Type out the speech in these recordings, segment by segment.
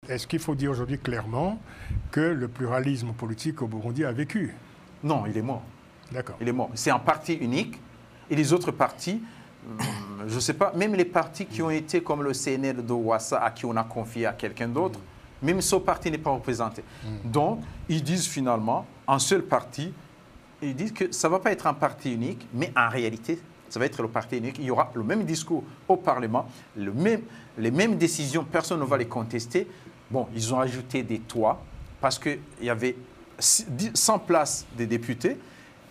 est-ce qu'il faut dire aujourd'hui clairement que le pluralisme politique au Burundi a vécu? Non, il est mort. D'accord. Il est mort. C'est un parti unique. Et les autres partis, je ne sais pas, même les partis qui ont été comme le CNL de Ouassa, à qui on a confié à quelqu'un d'autre, même ce parti n'est pas représenté. Donc, ils disent finalement, un seul parti, ils disent que ça ne va pas être un parti unique, mais en réalité, ça va être le parti unique. Il y aura le même discours au Parlement, les mêmes décisions, personne ne va les contester. Bon, ils ont ajouté des toits parce qu'il y avait 100 places des députés.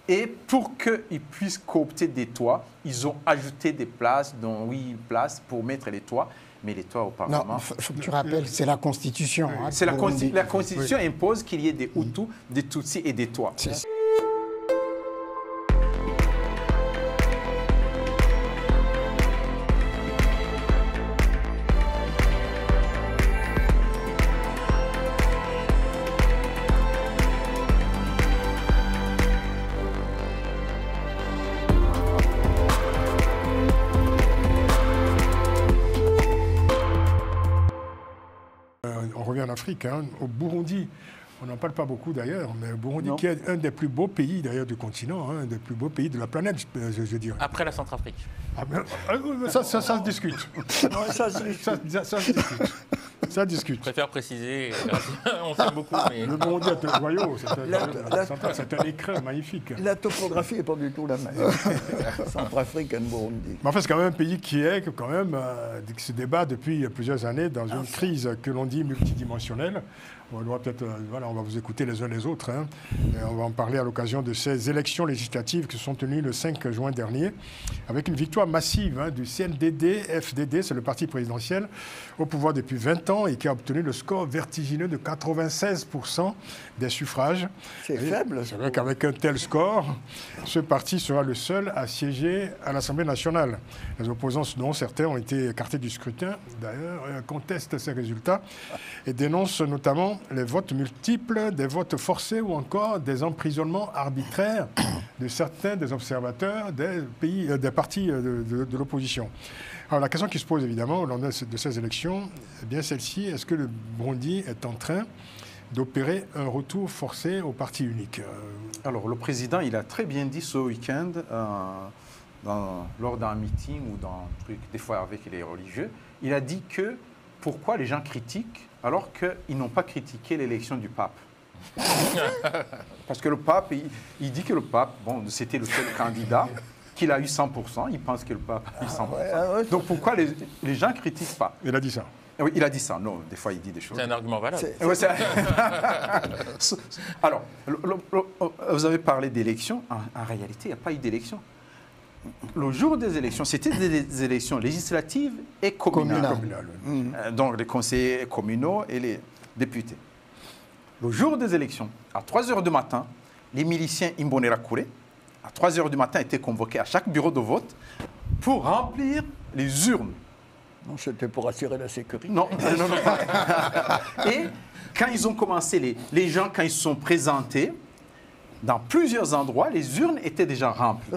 Et pour qu'ils puissent coopter des toits, ils ont ajouté des places, dont 8 places pour mettre les toits. Mais les toits au Parlement... Non, il faut que tu rappelles, c'est la Constitution. Hein, c'est la Constitution impose qu'il y ait des Hutus, des Tutsis et des toits. On revient en Afrique, hein. Au Burundi, on n'en parle pas beaucoup d'ailleurs, mais le Burundi qui est un des plus beaux pays d'ailleurs du continent, hein, un des plus beaux pays de la planète, je dirais. Après la Centrafrique. Ça se discute. Ça se discute. Ça discute. Je préfère préciser, on sait beaucoup, mais... Le Burundi est un joyau, c'est un écrin magnifique. La topographie n'est pas du tout la même. Centrafrique et Burundi. Mais en fait, c'est quand même un pays qui se débat depuis plusieurs années dans une crise que l'on dit multidimensionnelle. On doit peut-être, on va vous écouter les uns les autres. Hein. Et on va en parler à l'occasion de ces élections législatives qui sont tenues le 5 juin dernier, avec une victoire massive du CNDD-FDD, c'est le parti présidentiel, au pouvoir depuis 20 ans et qui a obtenu le score vertigineux de 96% des suffrages. C'est faible. C'est vrai qu'avec un tel score, ce parti sera le seul à siéger à l'Assemblée nationale. Les opposants, dont certains ont été écartés du scrutin, d'ailleurs, contestent ces résultats et dénoncent notamment les votes multiples, des votes forcés ou encore des emprisonnements arbitraires de certains des observateurs des partis de l'opposition. Alors la question qui se pose évidemment au lendemain de ces élections, eh bien celle-ci, est-ce que le Burundi est en train d'opérer un retour forcé au parti unique? Alors le président, il a très bien dit ce week-end, lors d'un meeting ou d'un truc, des fois avec les religieux, il a dit que pourquoi les gens critiquent alors qu'ils n'ont pas critiqué l'élection du pape. Parce que le pape, il dit que le pape, c'était le seul candidat, qu'il a eu 100%, il pense que le pape a eu 100%. Donc pourquoi les gens ne critiquent pas? Il a dit ça. Oui, il a dit ça. Non, des fois, il dit des choses. C'est un argument valable. Alors, vous avez parlé d'élections. En réalité, il n'y a pas eu d'élections. Le jour des élections, c'était des élections législatives et communales. Donc les conseillers communaux et les députés. Le jour des élections, à 3 h du matin, les miliciens Imbonerakure, à 3 h du matin, étaient convoqués à chaque bureau de vote pour remplir les urnes. Non, c'était pour assurer la sécurité. Non. Et quand ils ont commencé, les gens, quand ils se sont présentés, dans plusieurs endroits, les urnes étaient déjà remplies.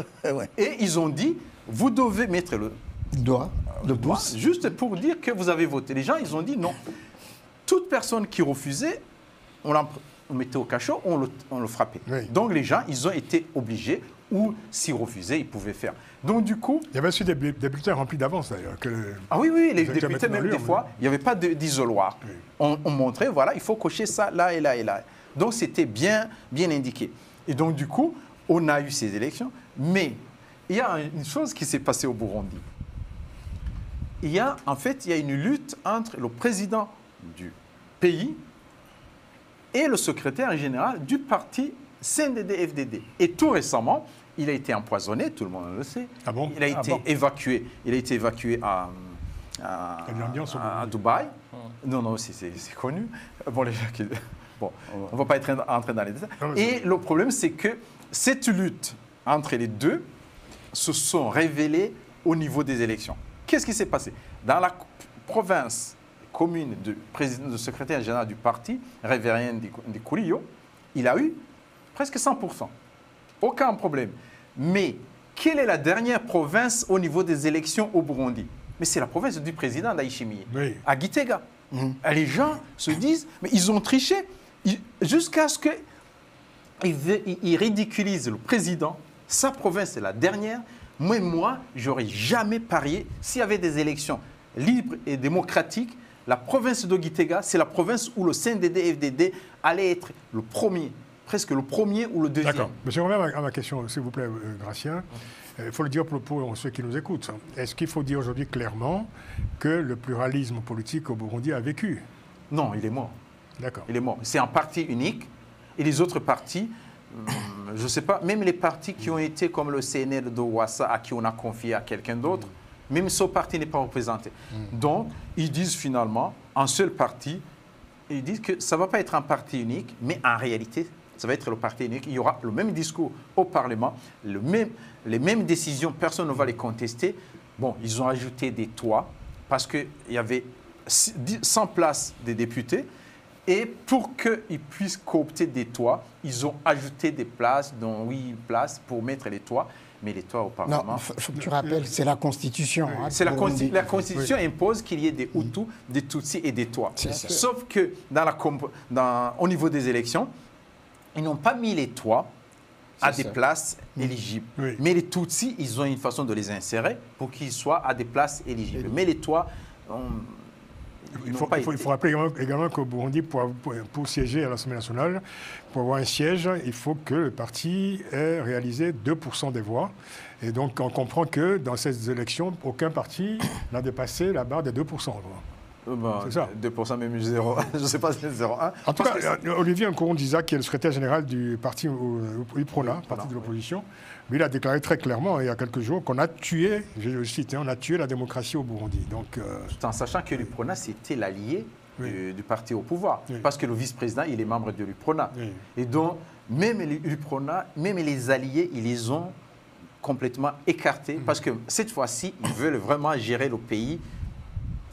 Et ils ont dit, vous devez mettre le doigt, le pouce, juste pour dire que vous avez voté. Les gens, ils ont dit non. Toute personne qui refusait, on mettait au cachot, on le frappait. Oui. Donc les gens, ils ont été obligés, ou s'ils refusaient, ils pouvaient faire. Donc du coup... Il y avait aussi des bulletins remplis d'avance d'ailleurs. Ah oui, les députés, même des fois, il n'y avait pas d'isoloir. Oui. On montrait, voilà, il faut cocher ça là et là et là. Donc c'était bien indiqué. Et donc, du coup, on a eu ces élections. Mais il y a une chose qui s'est passée au Burundi. Il y a une lutte entre le président du pays et le secrétaire général du parti CNDD-FDD. Et tout récemment, il a été empoisonné, tout le monde le sait. Ah bon? Il a été évacué. Il a été évacué à Dubaï. Non, c'est connu. Bon, les gens qui... Bon, on ne va pas entrer dans les détails. Et le problème, c'est que cette lutte entre les deux se sont révélées au niveau des élections. Qu'est-ce qui s'est passé? Dans la province commune du secrétaire général du parti, Révérien Ndikurio, il a eu presque 100%. Aucun problème. Mais quelle est la dernière province au niveau des élections au Burundi? Mais c'est la province du président Ndayishimiye, à Gitega. Les gens se disent, mais ils ont triché jusqu'à ce qu'ils ridiculisent le président. Sa province est la dernière. Moi, j'aurais jamais parié, s'il y avait des élections libres et démocratiques, la province de Gitega, c'est la province où le CNDD-FDD allait être le premier, presque le premier ou le deuxième. D'accord. Mais je reviens à ma question, s'il vous plaît, Gratien. Il faut le dire pour ceux qui nous écoutent. Est-ce qu'il faut dire aujourd'hui clairement que le pluralisme politique au Burundi a vécu? Non, il est mort. D'accord. Il est mort. C'est un parti unique. Et les autres partis, je ne sais pas, même les partis qui ont été comme le CNL de Ouassa, à qui on a confié à quelqu'un d'autre, même ce parti n'est pas représenté. Donc, ils disent finalement, un seul parti, ils disent que ça ne va pas être un parti unique, mais en réalité, ça va être le parti unique. Il y aura le même discours au Parlement, les mêmes décisions, personne ne va les contester. Bon, ils ont ajouté des toits, parce qu'il y avait 100 places des députés, et pour qu'ils puissent coopter des toits, ils ont ajouté des places, dont 8 places, pour mettre les toits. Mais les toits au Parlement... Non, il faut que tu rappelles, c'est la Constitution. Hein, c'est la Constitution impose qu'il y ait des Hutus, des Tutsis et des toits. Sauf que au niveau des élections, ils n'ont pas mis les toits à des places éligibles. Oui. Mais les Tutsis, ils ont une façon de les insérer pour qu'ils soient à des places éligibles. Mais les toits... Il faut rappeler également qu'au Burundi, pour siéger à l'Assemblée nationale, pour avoir un siège, il faut que le parti ait réalisé 2% des voix. Et donc, on comprend que dans ces élections, aucun parti n'a dépassé la barre des 2%. C'est ça. 2%, même 0. Je ne sais pas si c'est 0,1. En tout cas, Olivier Nkorondiza, qui est le secrétaire général du parti UPRONA, parti de l'opposition, lui, il a déclaré très clairement, il y a quelques jours, qu'on a tué, je cite, on a tué la démocratie au Burundi. Donc, tout en sachant que l'UPRONA, c'était l'allié du parti au pouvoir. Oui. Parce que le vice-président, il est membre de l'UPRONA. Oui. Et donc, même l'UPRONA, même les alliés, ils les ont complètement écartés. Parce que cette fois-ci, ils veulent vraiment gérer le pays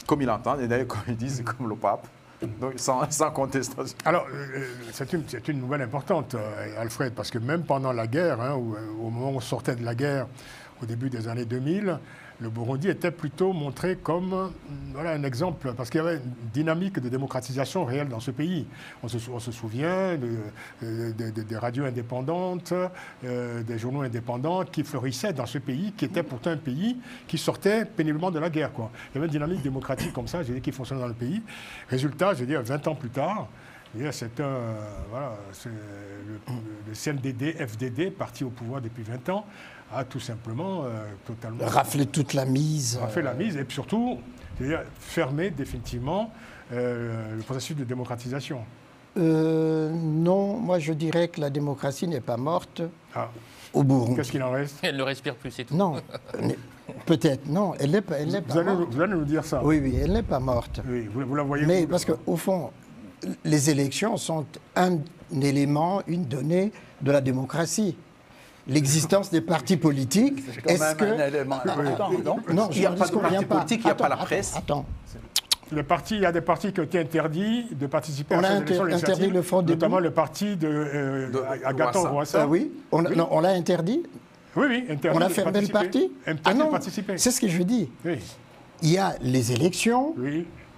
comme ils l'entendent, et d'ailleurs, comme ils disent, comme le pape. Donc, sans contestation. Alors, c'est une nouvelle importante, Alfred, parce que même pendant la guerre, au moment où on sortait de la guerre, au début des années 2000, le Burundi était plutôt montré comme un exemple, parce qu'il y avait une dynamique de démocratisation réelle dans ce pays. On se souvient des radios indépendantes, des journaux indépendants qui fleurissaient dans ce pays, qui était pourtant un pays qui sortait péniblement de la guerre, quoi. Il y avait une dynamique démocratique comme ça, qui fonctionnait dans le pays. Résultat, 20 ans plus tard, c'est le CNDD-FDD, parti au pouvoir depuis 20 ans, a tout simplement totalement raflé toute la mise. Raflé la mise et puis surtout fermé définitivement le processus de démocratisation. Non, moi je dirais que la démocratie n'est pas morte au Burundi. Qu'est-ce qu'il en reste? Elle ne respire plus, c'est tout. Non, peut-être, non, elle n'est pas morte. Vous allez nous dire ça? Oui, elle n'est pas morte. Oui, vous la voyez? Mais parce qu'au fond, les élections sont un élément, une donnée de la démocratie. L'existence des partis politiques, est-ce que... un élément important, non, il n'y a pas de parti politique, il n'y a pas la presse. Attends. Il y a des partis qui ont été interdits de participer à ces élections législatives, interdit le Front Debout. notamment le parti de Agathon Rwasa. Oui, on l'a interdit. Oui, interdit. On a fermé le parti. Interdit de participer. C'est ce que je dis. Oui. Il y a les élections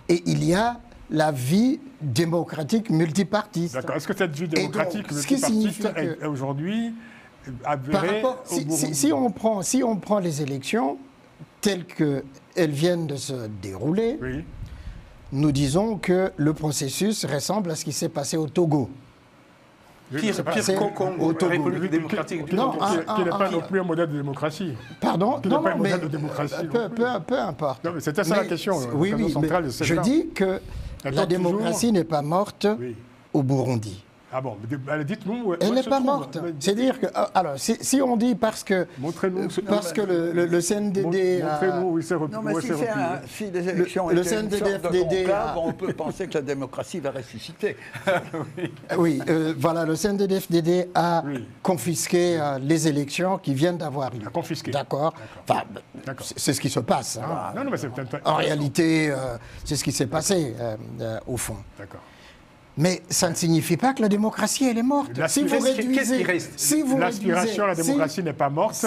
et il y y a la vie démocratique multipartiste. D'accord. Est-ce que cette vie démocratique multipartiste est aujourd'hui avérée au Burundi? Si on prend les élections telles qu'elles viennent de se dérouler, nous disons que le processus ressemble à ce qui s'est passé au Togo. Pire qu'au Congo, République démocratique du Congo. Qui n'est pas non plus un modèle de démocratie. Pardon? Qui n'est pas un modèle de démocratie. Peu importe. Non, mais c'était ça la question. Oui, je dis que la démocratie n'est pas morte au Burundi. Ah bon, dites-nous. Elle n'est pas morte. C'est-à-dire que, alors, si on dit parce que le CNDD non, mais si les élections étaient une sorte de conclave, on peut penser que la démocratie va ressusciter. Oui, voilà, le CNDD-FDD a confisqué les élections qui viennent d'avoir lieu. Confisqué. D'accord. Enfin, c'est ce qui se passe. Non, mais c'est en réalité, c'est ce qui s'est passé, au fond. D'accord. Mais ça ne signifie pas que la démocratie, elle est morte. Qu'est-ce qui reste? L'aspiration à la démocratie n'est pas morte.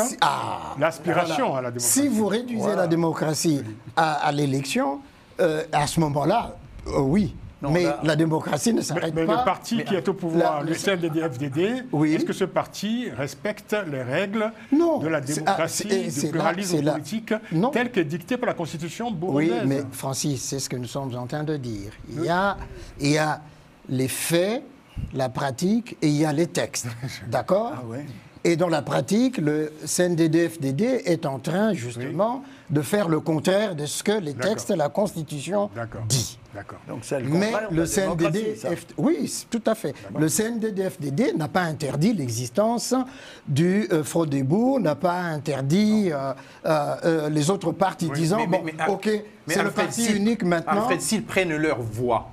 L'aspiration à la démocratie. Si vous réduisez la démocratie à l'élection, à ce moment-là, Oui. Non, mais la démocratie ne s'arrête pas. Mais le parti qui est au pouvoir, le CNDD-FDD, est-ce que ce parti respecte les règles de la démocratie, du pluralisme politique, tel que dicté par la Constitution burundaise? Oui, mais Francis, c'est ce que nous sommes en train de dire. Il y a les faits, la pratique, et il y a les textes. D'accord? Ah ouais. Et dans la pratique, le CNDD-FDD est en train, justement, de faire le contraire de ce que les textes et la Constitution disent. Donc c'est le Mais contraire le CNDD-FDD, oui, tout à fait. Le CNDD-FDD n'a pas interdit l'existence du Frodebo, n'a pas interdit les autres partis, disant, ok, c'est le parti unique maintenant. En fait, s'ils prennent leur voix,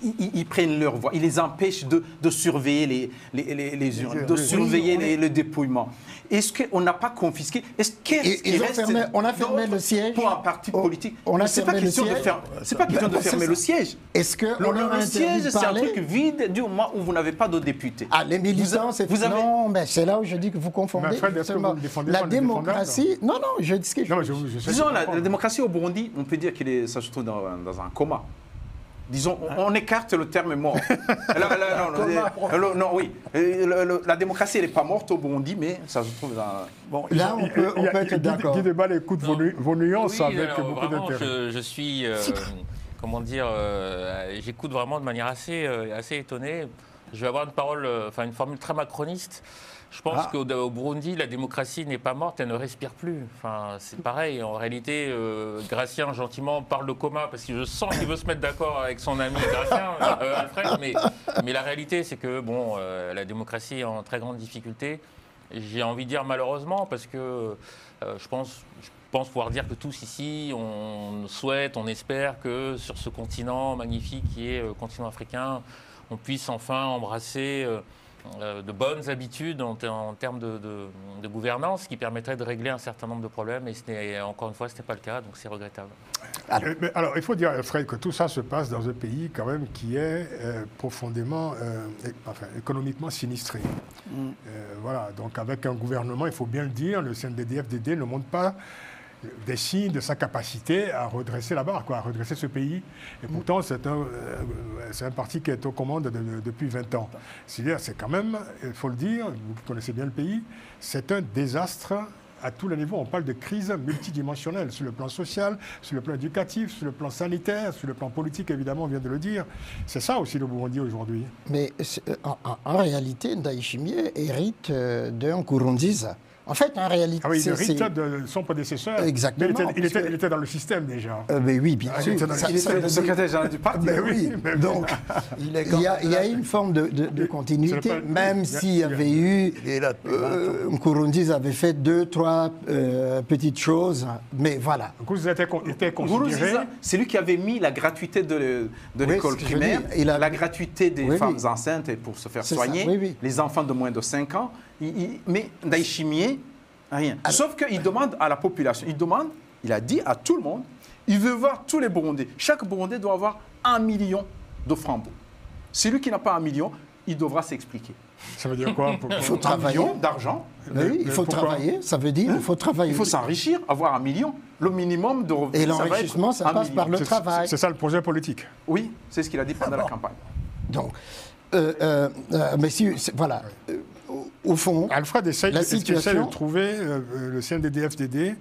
ils prennent leur voix, ils les empêchent de surveiller les urnes, de surveiller le dépouillement. Est-ce qu'on n'a pas confisqué? On a fermé le siège pour un parti politique. C'est pas question de fermer le siège. Est-ce que le siège, c'est un truc vide du moment où vous n'avez pas de députés. Ah, les militants, non, mais c'est là où je dis que vous confondez. La démocratie, non, je dis ce que je disons, la démocratie au Burundi, on peut dire ça se trouve dans un coma. Disons, on écarte le terme mort. La démocratie, elle n'est pas morte au Burundi, mais ça se trouve dans... Bon, là, on peut être d'accord. Guy Debal écoute vos nuances avec beaucoup d'intérêt. Je suis, comment dire, j'écoute vraiment de manière assez étonnée. Je vais avoir une formule très macroniste. Je pense qu'au Burundi, la démocratie n'est pas morte, elle ne respire plus. Enfin, c'est pareil. En réalité, Gratien, gentiment, parle de coma parce que je sens qu'il veut se mettre d'accord avec son ami Gratien, Alfred. Mais la réalité, c'est que la démocratie est en très grande difficulté. J'ai envie de dire malheureusement parce que je pense pouvoir dire que tous ici, on souhaite, on espère que sur ce continent magnifique qui est le continent africain, on puisse enfin embrasser de bonnes habitudes en termes de gouvernance qui permettraient de régler un certain nombre de problèmes. Et encore une fois, ce n'est pas le cas, donc c'est regrettable. Alors, il faut dire, Fred, que tout ça se passe dans un pays quand même qui est profondément, économiquement sinistré. Voilà, donc avec un gouvernement, il faut bien le dire, le CNDD-FDD ne montre pas des signes de sa capacité à redresser la barre, à redresser ce pays. Et pourtant, c'est un parti qui est aux commandes depuis 20 ans. C'est-à-dire, c'est quand même, il faut le dire, vous connaissez bien le pays, c'est un désastre à tous les niveaux. On parle de crise multidimensionnelle, sur le plan social, sur le plan éducatif, sur le plan sanitaire, sur le plan politique, évidemment, on vient de le dire. C'est ça aussi le Burundi aujourd'hui. Mais en réalité, Ndayishimiye hérite d'un Nkurunziza. En fait, en réalité... Ah oui, il hérite de son prédécesseur. Exactement. Mais il était dans le système déjà. Mais oui, bien sûr. Il était le secrétaire général du parti. Mais oui, donc il y a une forme de continuité, même s'il y avait eu... Nkurunziza avait fait 2-3 petites choses, mais voilà. Nkurunziza était considéré... C'est lui qui avait mis la gratuité de l'école primaire, la gratuité des femmes enceintes pour se faire soigner, les enfants de moins de 5 ans. Mais Ndayishimiye, rien. Sauf qu'il demande à la population, il a dit à tout le monde, il veut voir tous les Burundais. Chaque Burundais doit avoir 1 million de francs. Celui qui n'a pas 1 million, il devra s'expliquer. Ça veut dire quoi? Il faut travailler. 1 million d'argent. Oui, il faut travailler, ça veut dire il faut travailler. Il faut s'enrichir, avoir 1 million. Le minimum de revenus. Et l'enrichissement, ça passe par le travail. C'est ça le projet politique. Oui, c'est ce qu'il a dit pendant la campagne. Donc, mais si, voilà. Au fond, Alfred essaie de trouver le CNDD-FDD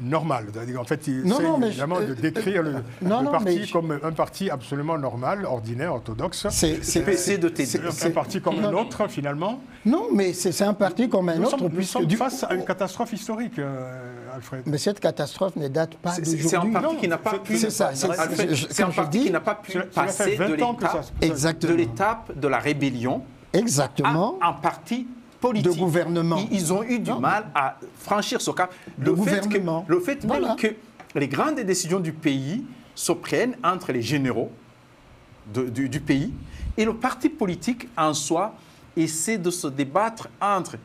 normal. En fait, il essaie évidemment de décrire le parti comme un parti absolument normal, ordinaire, orthodoxe. C'est un parti comme un autre, finalement. Non, mais c'est un parti comme un autre. Nous sommes face à une catastrophe historique, Alfred. Mais cette catastrophe ne date pas d'aujourd'hui. C'est un parti qui n'a pas pu... C'est un parti qui n'a pas pu passer de l'étape de la rébellion à un parti politique. De gouvernement. Ils ont eu du mal à franchir ce cap. Le fait que les grandes décisions du pays se prennent entre les généraux du pays et le parti politique en soi essaie de se débattre entre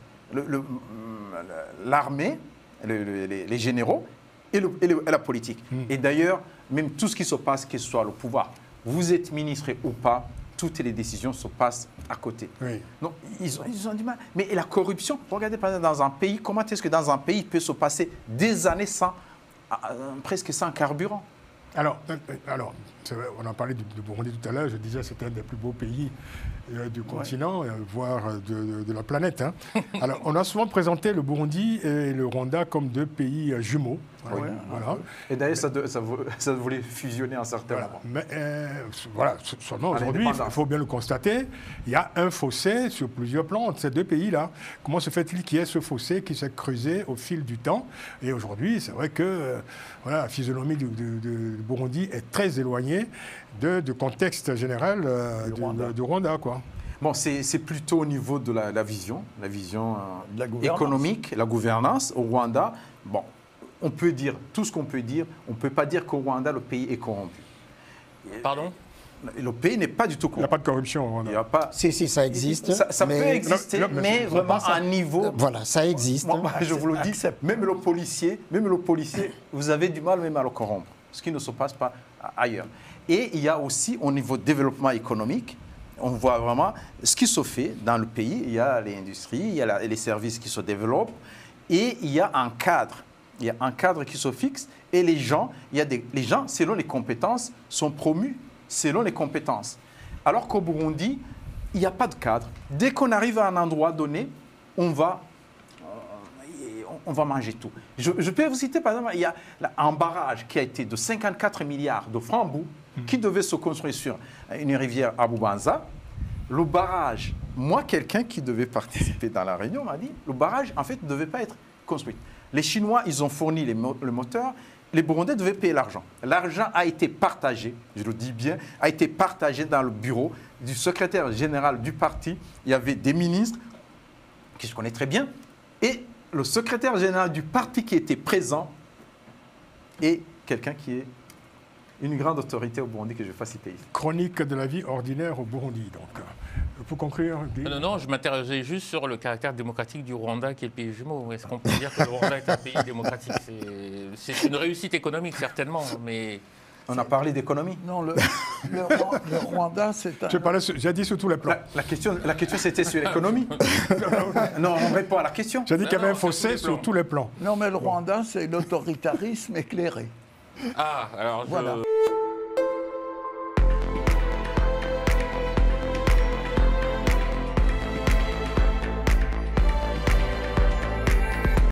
l'armée, les généraux et la politique. Et d'ailleurs, même tout ce qui se passe, que ce soit le pouvoir, vous êtes ministre ou pas, toutes les décisions se passent à côté. Oui. Donc, ils ont du mal. Mais la corruption, regardez par exemple dans un pays, comment est-ce que dans un pays il peut se passer des années presque sans carburant? Alors On en parlait du Burundi tout à l'heure, je disais que c'était un des plus beaux pays du continent, voire de la planète. Hein. Alors, on a souvent présenté le Burundi et le Rwanda comme deux pays jumeaux. Voilà. Et d'ailleurs, ça voulait fusionner en certains moments. Mais voilà, seulement aujourd'hui, il faut bien le constater, il y a un fossé sur plusieurs plans entre ces deux pays-là. Comment se fait-il qu'il y ait ce fossé qui s'est creusé au fil du temps? Et aujourd'hui, c'est vrai que la physionomie du Burundi est très éloignée du contexte général du Rwanda, quoi. Bon, c'est plutôt au niveau de la vision économique, la gouvernance au Rwanda. Bon, on peut dire tout ce qu'on peut dire. On ne peut pas dire qu'au Rwanda, le pays est corrompu. Pardon? Le pays n'est pas du tout corrompu. Il n'y a pas de corruption au Rwanda. Il y a pas... Si, ça existe. Ça peut exister, mais vraiment à un niveau... Voilà, ça existe. Moi, je vous le dis, même le policier, vous avez du mal même à le corrompre, ce qui ne se passe pas ailleurs. Et il y a aussi, au niveau développement économique, on voit vraiment ce qui se fait dans le pays. Il y a les industries, il y a les services qui se développent, et il y a un cadre. Il y a un cadre qui se fixe, et les gens, selon les compétences, sont promus selon les compétences. Alors qu'au Burundi, il n'y a pas de cadre. Dès qu'on arrive à un endroit donné, on va manger tout. Je peux vous citer, par exemple, il y a un barrage qui a été de 54 milliards de francs qui devait se construire sur une rivière à Bubanza. Le barrage, moi, quelqu'un qui devait participer dans la réunion m'a dit, le barrage, en fait, ne devait pas être construit. Les Chinois, ils ont fourni le moteur. Les Burundais devaient payer l'argent. L'argent a été partagé, je le dis bien, a été partagé dans le bureau du secrétaire général du parti. Il y avait des ministres, que je connais très bien, et le secrétaire général du parti qui était présent, et quelqu'un qui est une grande autorité au Burundi que je ne vais pas citer ici. Chronique de la vie ordinaire au Burundi, donc. Pour conclure, Non, je m'interrogeais juste sur le caractère démocratique du Rwanda, qui est le pays jumeau. Est-ce qu'on peut dire que le Rwanda est un pays démocratique? C'est une réussite économique, certainement, mais... On a parlé d'économie. Non, le Rwanda, c'est un... J'ai dit sur tous les plans. La question c'était sur l'économie. Non, on répond à la question. J'ai dit qu'il y avait un fossé sur tous les plans. Non, mais le Rwanda, c'est l'autoritarisme éclairé. Ah, alors voilà.